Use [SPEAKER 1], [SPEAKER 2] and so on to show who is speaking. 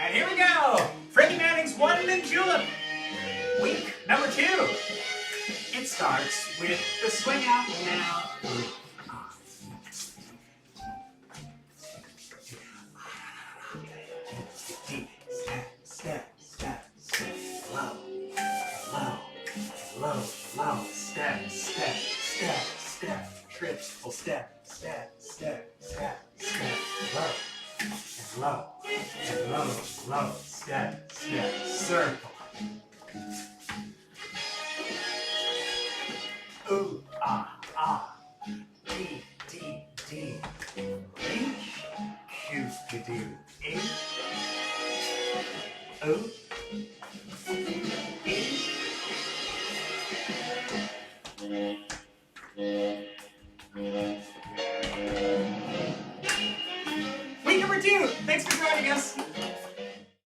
[SPEAKER 1] And here we go. Frankie Manning's One and Julep. Week number 2. It starts with the swing out now. Step, step, step, low, low, low, low, step, step, step, step, triple step, step, step, step, step, low, and low, and low, low, step, step, circle. Ooh, ah, ah, D, D, D, H, Q, Q, do, H, O, Week number 2. Thanks for joining us.